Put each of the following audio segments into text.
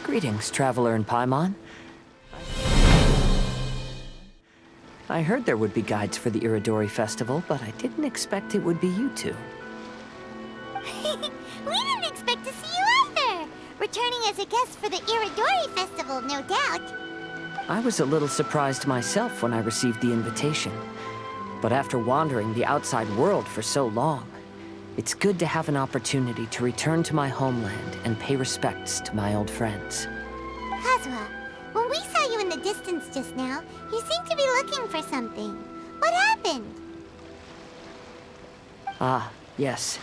Greetings, traveler in Paimon. I heard there would be guides for the Iridori Festival, but I didn't expect it would be you two. We didn't expect to see you either! Returning as a guest for the Iridori Festival, no doubt. I was a little surprised myself when I received the invitation. But after wandering the outside world for so long, it's good to have an opportunity to return to my homeland and pay respects to my old friends. Kazuha, when we saw you in the distance just now, you seemed to be looking for something. What happened? Ah, yes.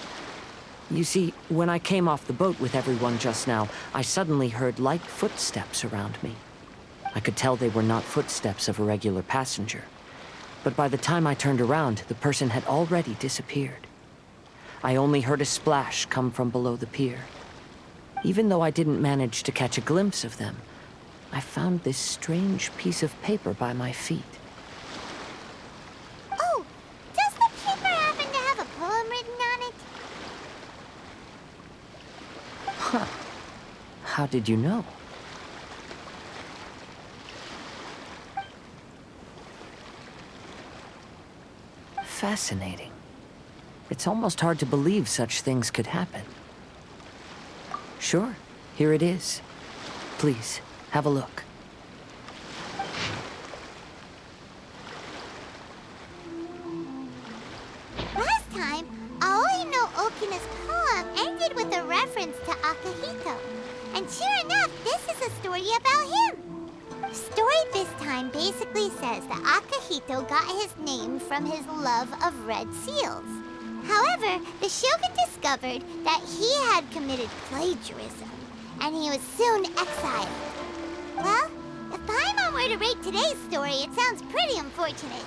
You see, when I came off the boat with everyone just now, I suddenly heard light footsteps around me. I could tell they were not footsteps of a regular passenger. But by the time I turned around, the person had already disappeared. I only heard a splash come from below the pier. Even though I didn't manage to catch a glimpse of them, I found this strange piece of paper by my feet. Oh, does the paper happen to have a poem written on it? Huh. How did you know? Fascinating. It's almost hard to believe such things could happen. Sure, here it is. Please, have a look. Last time, Aoi no Okina's poem ended with a reference to Akihito. And sure enough, this is a story about him. The story this time basically says that Akihito got his name from his love of red seals. However, the Shogun discovered that he had committed plagiarism, and he was soon exiled. Well, if Paimon were to rate today's story, it sounds pretty unfortunate.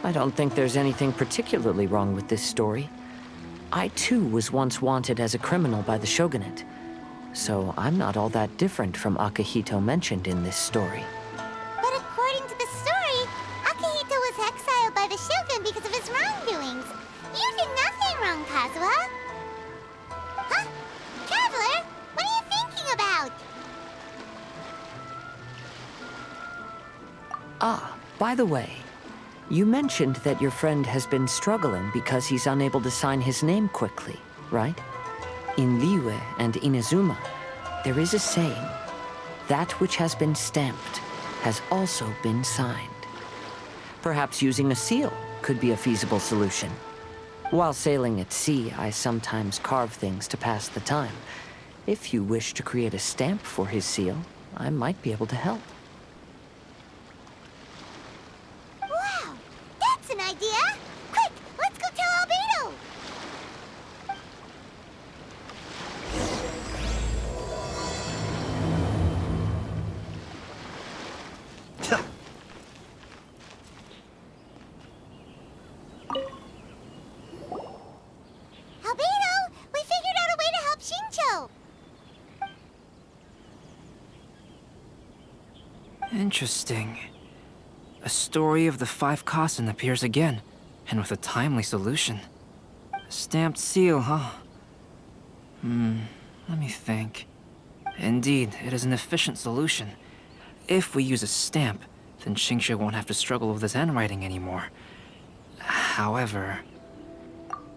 I don't think there's anything particularly wrong with this story. I too was once wanted as a criminal by the shogunate, so I'm not all that different from Akihito mentioned in this story. But according to the story, Akihito was exiled by the Shogun because of his wrongdoings. You did nothing wrong, Kazuha. Huh? Traveler, what are you thinking about? Ah, by the way, you mentioned that your friend has been struggling because he's unable to sign his name quickly, right? In Liyue and Inazuma, there is a saying, that which has been stamped has also been signed. Perhaps using a seal could be a feasible solution. While sailing at sea, I sometimes carve things to pass the time. If you wish to create a stamp for his seal, I might be able to help. Wow, that's an idea! Quick, let's go tell Albedo! Albedo, we figured out a way to help Shincho! Interesting. A story of the 5 Kasen appears again, and with a timely solution. A stamped seal, huh? Let me think. Indeed, it is an efficient solution. If we use a stamp, then Xingqiu won't have to struggle with his handwriting anymore. However,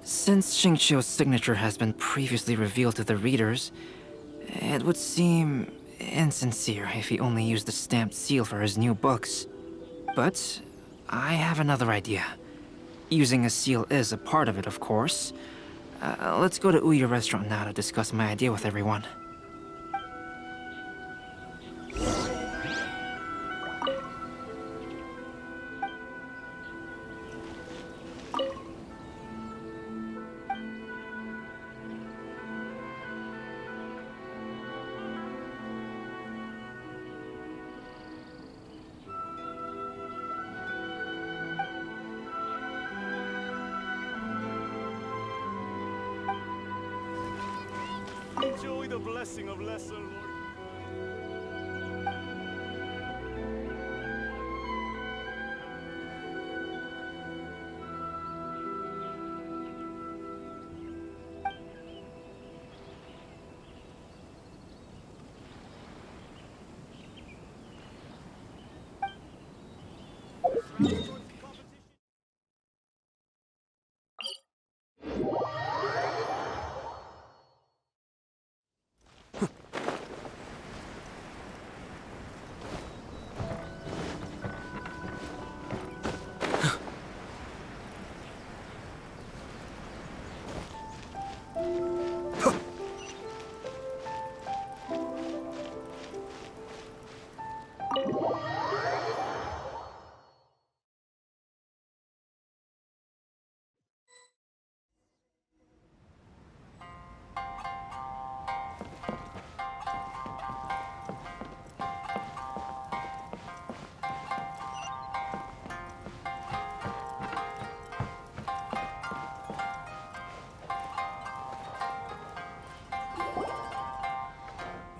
since Xingqiu's signature has been previously revealed to the readers, it would seem insincere if he only used the stamped seal for his new books. But I have another idea. Using a seal is a part of it, of course. Let's go to Ouya restaurant now to discuss my idea with everyone. Enjoy the blessing of Lesser Lord.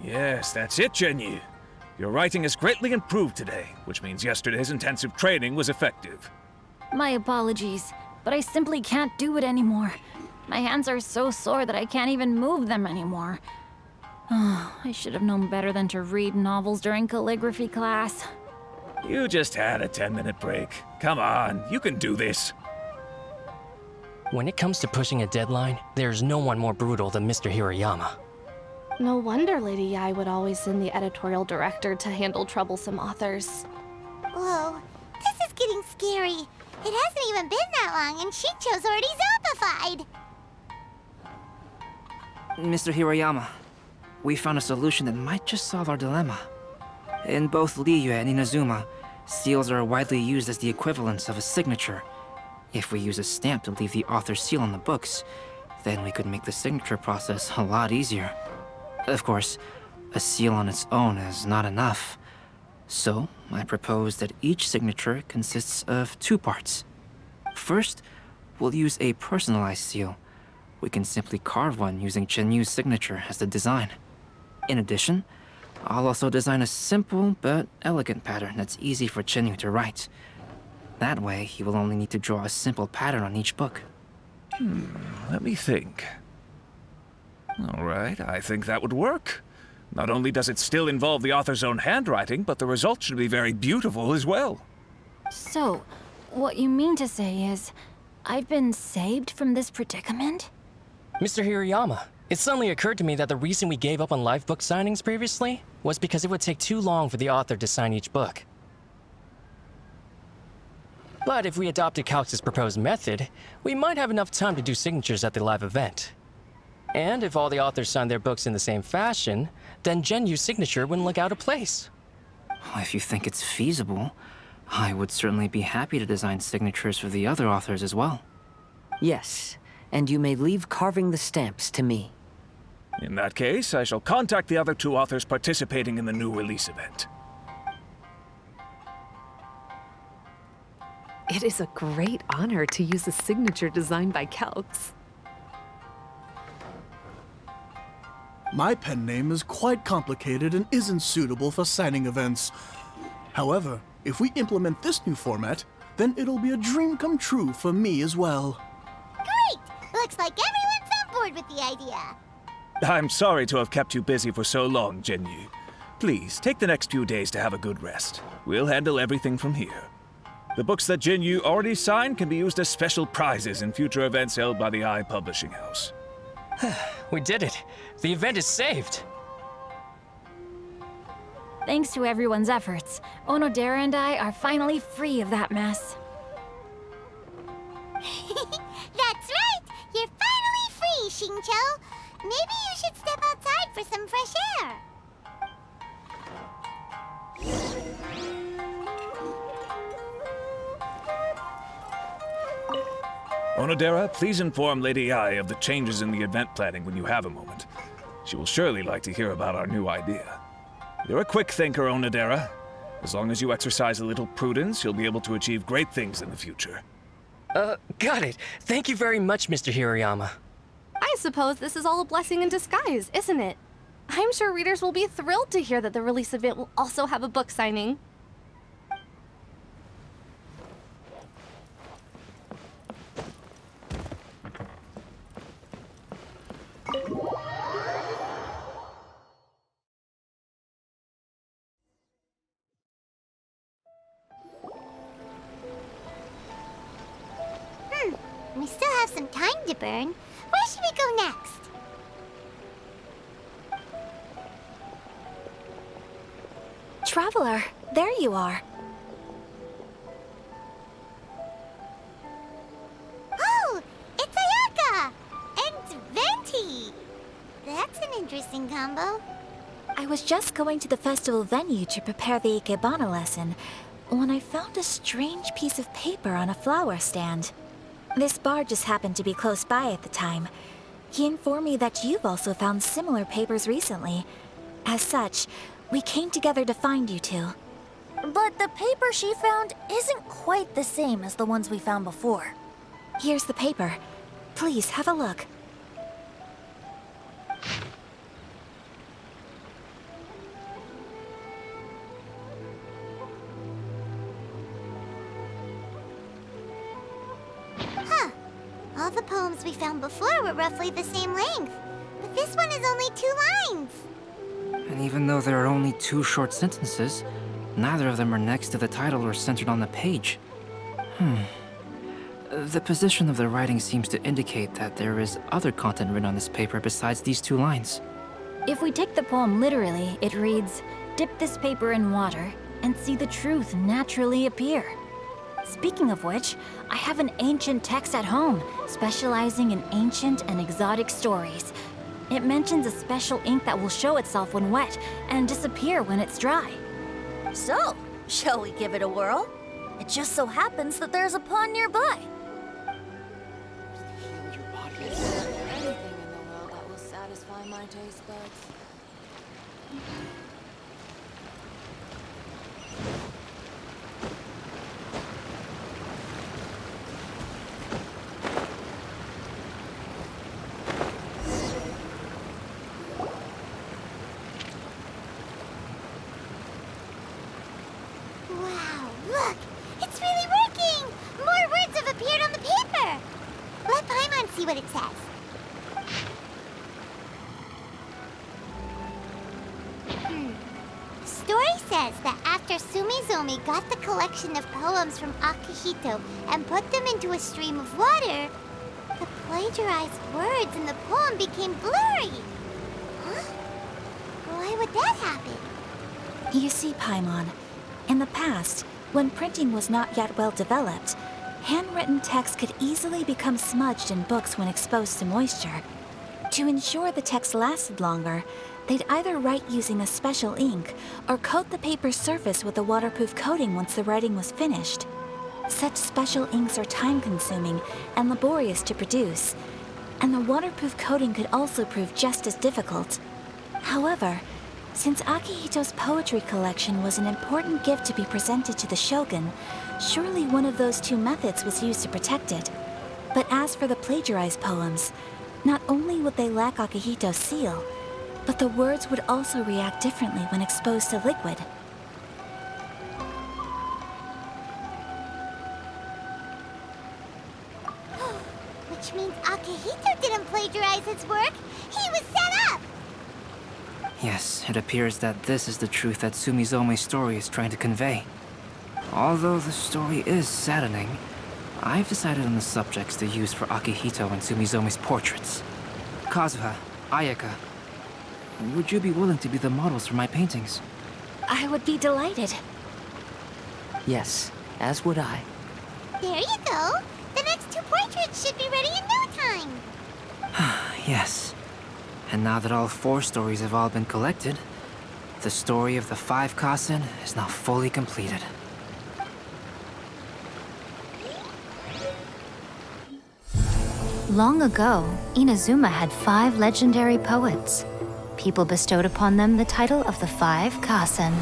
Yes, that's it, Genshin. Your writing has greatly improved today, which means yesterday's intensive training was effective. My apologies, but I simply can't do it anymore. My hands are so sore that I can't even move them anymore. I should have known better than to read novels during calligraphy class. You just had a 10-minute break. Come on, you can do this. When it comes to pushing a deadline, there's no one more brutal than Mr. Hirayama. No wonder Lady Yai would always send the editorial director to handle troublesome authors. Whoa, this is getting scary. It hasn't even been that long and Shincho's already zombified. Mr. Hirayama, we found a solution that might just solve our dilemma. In both Liyue and Inazuma, seals are widely used as the equivalents of a signature. If we use a stamp to leave the author's seal on the books, then we could make the signature process a lot easier. Of course, a seal on its own is not enough. So, I propose that each signature consists of 2 parts. First, we'll use a personalized seal. We can simply carve one using Chenyu's signature as the design. In addition, I'll also design a simple but elegant pattern that's easy for Chenyu to write. That way, he will only need to draw a simple pattern on each book. Let me think. All right, I think that would work. Not only does it still involve the author's own handwriting, but the result should be very beautiful as well. So, what you mean to say is, I've been saved from this predicament? Mr. Hirayama, it suddenly occurred to me that the reason we gave up on live book signings previously was because it would take too long for the author to sign each book. But if we adopted Calx's proposed method, we might have enough time to do signatures at the live event. And if all the authors signed their books in the same fashion, then Genyu's signature wouldn't look out of place. If you think it's feasible, I would certainly be happy to design signatures for the other authors as well. Yes, and you may leave carving the stamps to me. In that case, I shall contact the other 2 authors participating in the new release event. It is a great honor to use a signature designed by Calx. My pen name is quite complicated and isn't suitable for signing events. However, if we implement this new format, then it'll be a dream come true for me as well. Great! Looks like everyone's on board with the idea. I'm sorry to have kept you busy for so long, Genshin. Please, take the next few days to have a good rest. We'll handle everything from here. The books that Genshin already signed can be used as special prizes in future events held by the I Publishing House. We did it! The event is saved! Thanks to everyone's efforts, Onodera and I are finally free of that mess. That's right! You're finally free, Shincho! Maybe you should step outside for some fresh air. Onodera, please inform Lady Ai of the changes in the event planning when you have a moment. She will surely like to hear about our new idea. You're a quick thinker, Onodera. As long as you exercise a little prudence, you'll be able to achieve great things in the future. Got it. Thank you very much, Mr. Hirayama. I suppose this is all a blessing in disguise, isn't it? I'm sure readers will be thrilled to hear that the release event will also have a book signing. We still have some time to burn. Where should we go next? Traveler, there you are. Oh, it's Ayaka! And Venti! That's an interesting combo. I was just going to the festival venue to prepare the Ikebana lesson when I found a strange piece of paper on a flower stand. This bar just happened to be close by at the time. He informed me that you've also found similar papers recently. As such, we came together to find you two. But the paper she found isn't quite the same as the ones we found before. Here's the paper. Please, have a look. all the poems we found before were roughly the same length. But this one is only 2 lines. And even though there are only 2 short sentences, neither of them are next to the title or centered on the page. The position of the writing seems to indicate that there is other content written on this paper besides these 2 lines. If we take the poem literally, it reads, "Dip this paper in water and see the truth naturally appear." Speaking of which, I have an ancient text at home, specializing in ancient and exotic stories. It mentions a special ink that will show itself when wet and disappear when it's dry. So, shall we give it a whirl? It just so happens that there's a pond nearby. Anything in the world that will satisfy my taste buds. Wow, look! It's really working! More words have appeared on the paper! Let Paimon see what it says. The story says that after Sumizomi got the collection of poems from Akihito and put them into a stream of water, the plagiarized words in the poem became blurry. Huh? Why would that happen? You see, Paimon, in the past, when printing was not yet well developed, handwritten text could easily become smudged in books when exposed to moisture. To ensure the text lasted longer, they'd either write using a special ink or coat the paper's surface with a waterproof coating once the writing was finished. Such special inks are time-consuming and laborious to produce, and the waterproof coating could also prove just as difficult. However, since Akihito's poetry collection was an important gift to be presented to the shogun, surely one of those 2 methods was used to protect it. But as for the plagiarized poems, not only would they lack Akihito's seal, but the words would also react differently when exposed to liquid. Which means Akihito didn't plagiarize his work. He was set up! Yes, it appears that this is the truth that Sumizome's story is trying to convey. Although the story is saddening, I've decided on the subjects to use for Akihito and Sumizome's portraits. Kazuha, Ayaka, would you be willing to be the models for my paintings? I would be delighted. Yes, as would I. There you go. The next 2 portraits should be ready in no time. Yes. And now that all 4 stories have all been collected, the story of the 5 Kasen is now fully completed. Long ago, Inazuma had 5 legendary poets. People bestowed upon them the title of the 5 Kasen.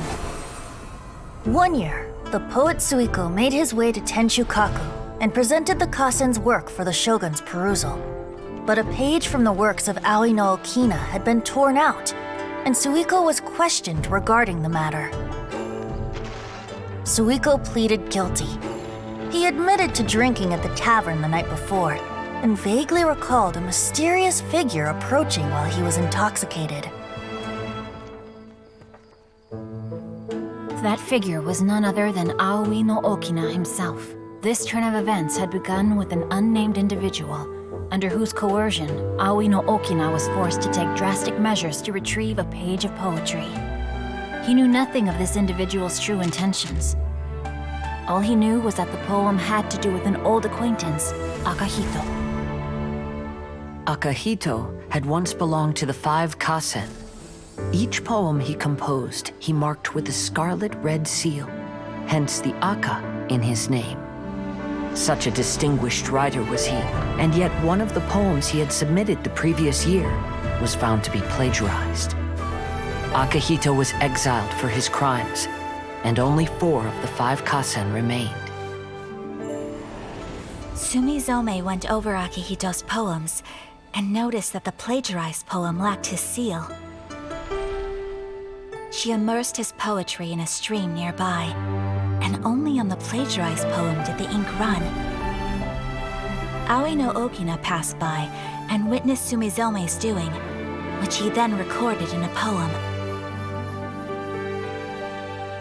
One year, the poet Suiko made his way to Tenshukaku and presented the Kasen's work for the shogun's perusal. But a page from the works of Aoi no Okina had been torn out, and Suiko was questioned regarding the matter. Suiko pleaded guilty. He admitted to drinking at the tavern the night before, and vaguely recalled a mysterious figure approaching while he was intoxicated. That figure was none other than Aoi no Okina himself. This turn of events had begun with an unnamed individual, under whose coercion, Aoi no Okina was forced to take drastic measures to retrieve a page of poetry. He knew nothing of this individual's true intentions. All he knew was that the poem had to do with an old acquaintance, Akihito. Akihito had once belonged to the 5 Kasen. Each poem he composed, he marked with a scarlet red seal, hence the Aka in his name. Such a distinguished writer was he, and yet one of the poems he had submitted the previous year was found to be plagiarized. Akihito was exiled for his crimes, and only 4 of the 5 Kasen remained. Sumizome went over Akihito's poems and noticed that the plagiarized poem lacked his seal. She immersed his poetry in a stream nearby, and only on the plagiarized poem did the ink run. Aoi no Okina passed by and witnessed Sumizome's doing, which he then recorded in a poem.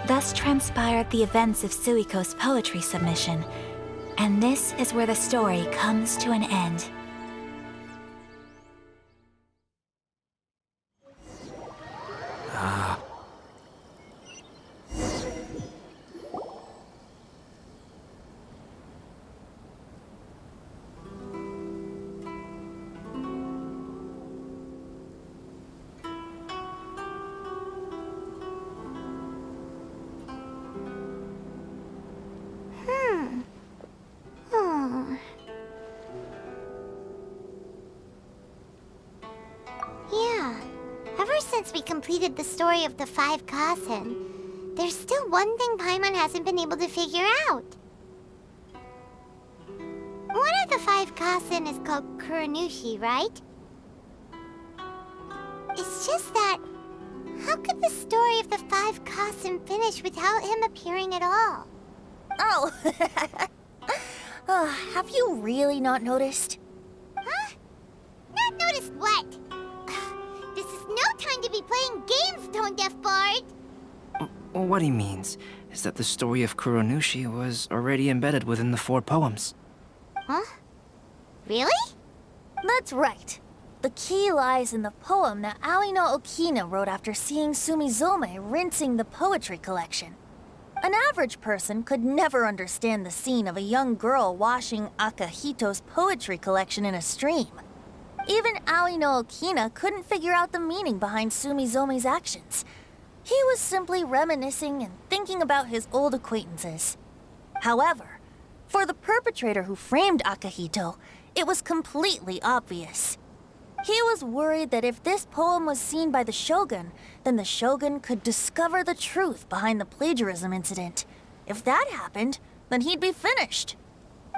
Thus transpired the events of Suiko's poetry submission, and this is where the story comes to an end. Yeah. Ever since we completed the story of the 5 Kasen, there's still one thing Paimon hasn't been able to figure out. One of the 5 Kasen is called Kuronushi, right? It's just that, how could the story of the 5 Kasen finish without him appearing at all? Oh, have you really not noticed? Huh? Not noticed what? This is no time to be playing games, Tone Deaf Bard! What he means is that the story of Kuronushi was already embedded within the 4 poems. Huh? Really? That's right. The key lies in the poem that Aoi no Okina wrote after seeing Sumizome rinsing the poetry collection. An average person could never understand the scene of a young girl washing Akahito's poetry collection in a stream. Even Aoi no Okina couldn't figure out the meaning behind Sumizome's actions. He was simply reminiscing and thinking about his old acquaintances. However, for the perpetrator who framed Akahito, it was completely obvious. He was worried that if this poem was seen by the Shogun, then the Shogun could discover the truth behind the plagiarism incident. If that happened, then he'd be finished.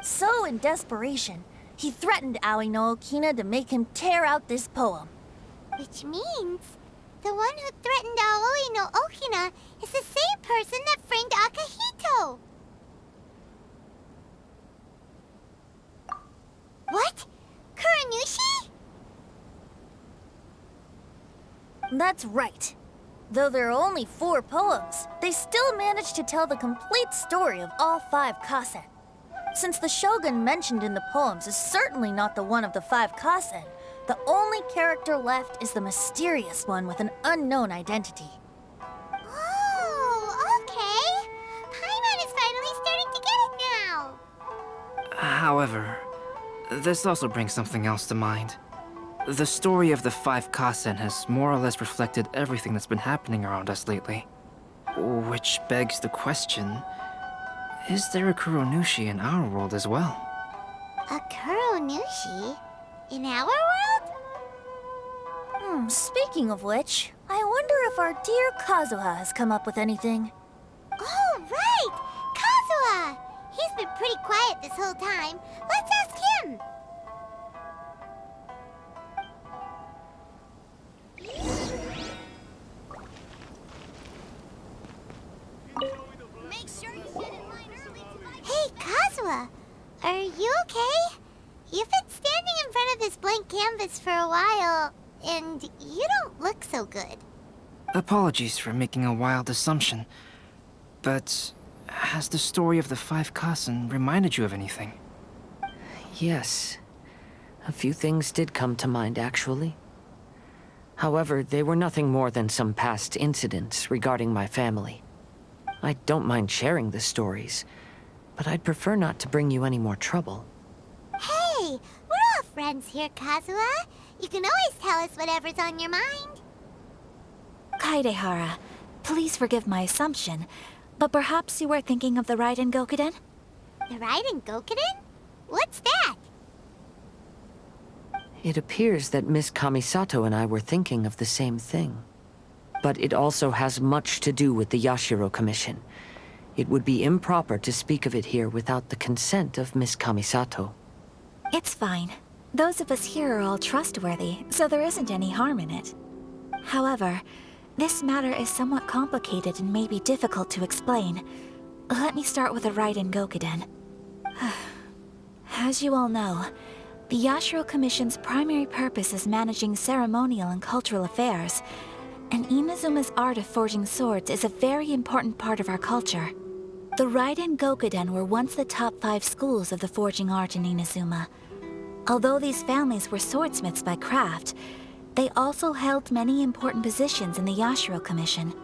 So, in desperation, he threatened Aoi no Okina to make him tear out this poem. Which means, the one who threatened Aoi no Okina is the same person that framed Akahito! What? Kuronushi? That's right. Though there are only 4 poems, they still managed to tell the complete story of all 5 Kasen. Since the Shogun mentioned in the poems is certainly not the one of the 5 Kasen, the only character left is the mysterious one with an unknown identity. Oh, okay. Paimon is finally starting to get it now. However, this also brings something else to mind. The story of the 5 Kasen has more or less reflected everything that's been happening around us lately. Which begs the question, is there a Kuronushi in our world as well? A Kuronushi? In our world? Speaking of which, I wonder if our dear Kazuha has come up with anything. Oh, right! Kazuha! He's been pretty quiet this whole time. Let's ask him! Hey, Kazuha! Are you okay? You've been standing in front of this blank canvas for a while, and you don't look so good. Apologies for making a wild assumption, but has the story of the 5 Kasen reminded you of anything? Yes. A few things did come to mind, actually. However, they were nothing more than some past incidents regarding my family. I don't mind sharing the stories, but I'd prefer not to bring you any more trouble. Hey, we're all friends here, Kazuha. You can always tell us whatever's on your mind. Kaidehara, please forgive my assumption, but perhaps you were thinking of the Raiden Gokuden? The Raiden Gokuden? What's that? It appears that Miss Kamisato and I were thinking of the same thing. But it also has much to do with the Yashiro Commission. It would be improper to speak of it here without the consent of Miss Kamisato. It's fine. Those of us here are all trustworthy, so there isn't any harm in it. However, this matter is somewhat complicated and may be difficult to explain. Let me start with the Raiden Gokuden. As you all know, the Yashiro Commission's primary purpose is managing ceremonial and cultural affairs, and Inazuma's art of forging swords is a very important part of our culture. The Raiden Gokuden were once the top 5 schools of the forging art in Inazuma. Although these families were swordsmiths by craft, they also held many important positions in the Yashiro Commission.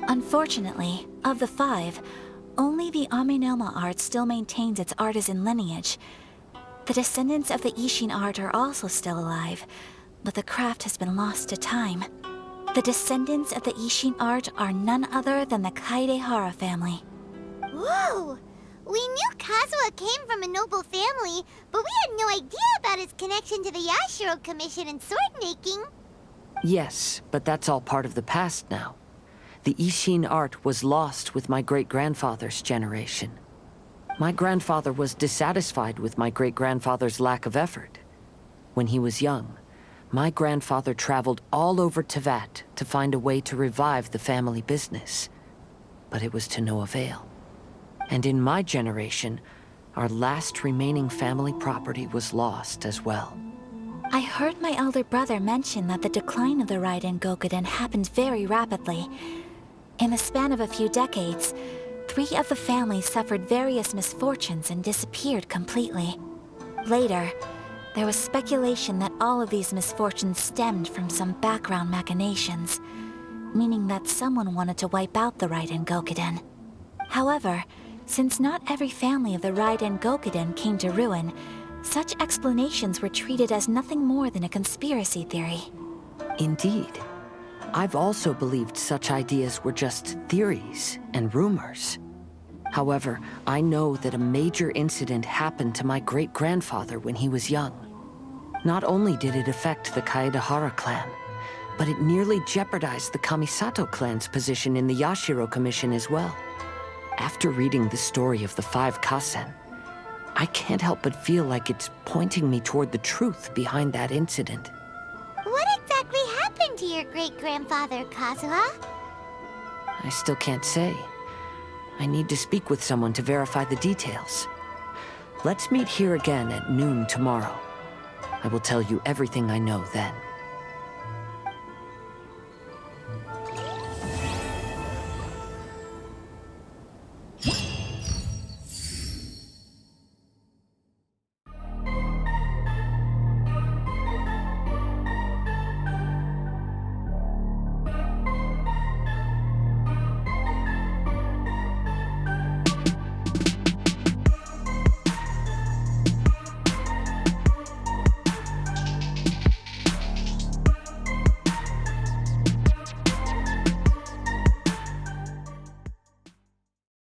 Unfortunately, of the 5, only the Aminoma art still maintains its artisan lineage. The descendants of the Ishin art are also still alive, but the craft has been lost to time. The descendants of the Ishin art are none other than the Kaidehara family. Whoa! We knew Kazuha came from a noble family, but we had no idea about his connection to the Yashiro Commission and sword making. Yes, but that's all part of the past now. The Ishin art was lost with my great-grandfather's generation. My grandfather was dissatisfied with my great-grandfather's lack of effort. When he was young, my grandfather traveled all over Tevat to find a way to revive the family business. But it was to no avail. And in my generation, our last remaining family property was lost as well. I heard my elder brother mention that the decline of the Raiden Gokuden happened very rapidly. In the span of a few decades, 3 of the families suffered various misfortunes and disappeared completely. Later, there was speculation that all of these misfortunes stemmed from some background machinations, meaning that someone wanted to wipe out the Raiden Gokuden. However, since not every family of the Raiden Gokuden came to ruin, such explanations were treated as nothing more than a conspiracy theory. Indeed. I've also believed such ideas were just theories and rumors. However, I know that a major incident happened to my great-grandfather when he was young. Not only did it affect the Kaedehara clan, but it nearly jeopardized the Kamisato clan's position in the Yashiro Commission as well. After reading the story of the 5 Kasen, I can't help but feel like it's pointing me toward the truth behind that incident. What exactly happened to your great-grandfather, Kazuha? I still can't say. I need to speak with someone to verify the details. Let's meet here again at noon tomorrow. I will tell you everything I know then.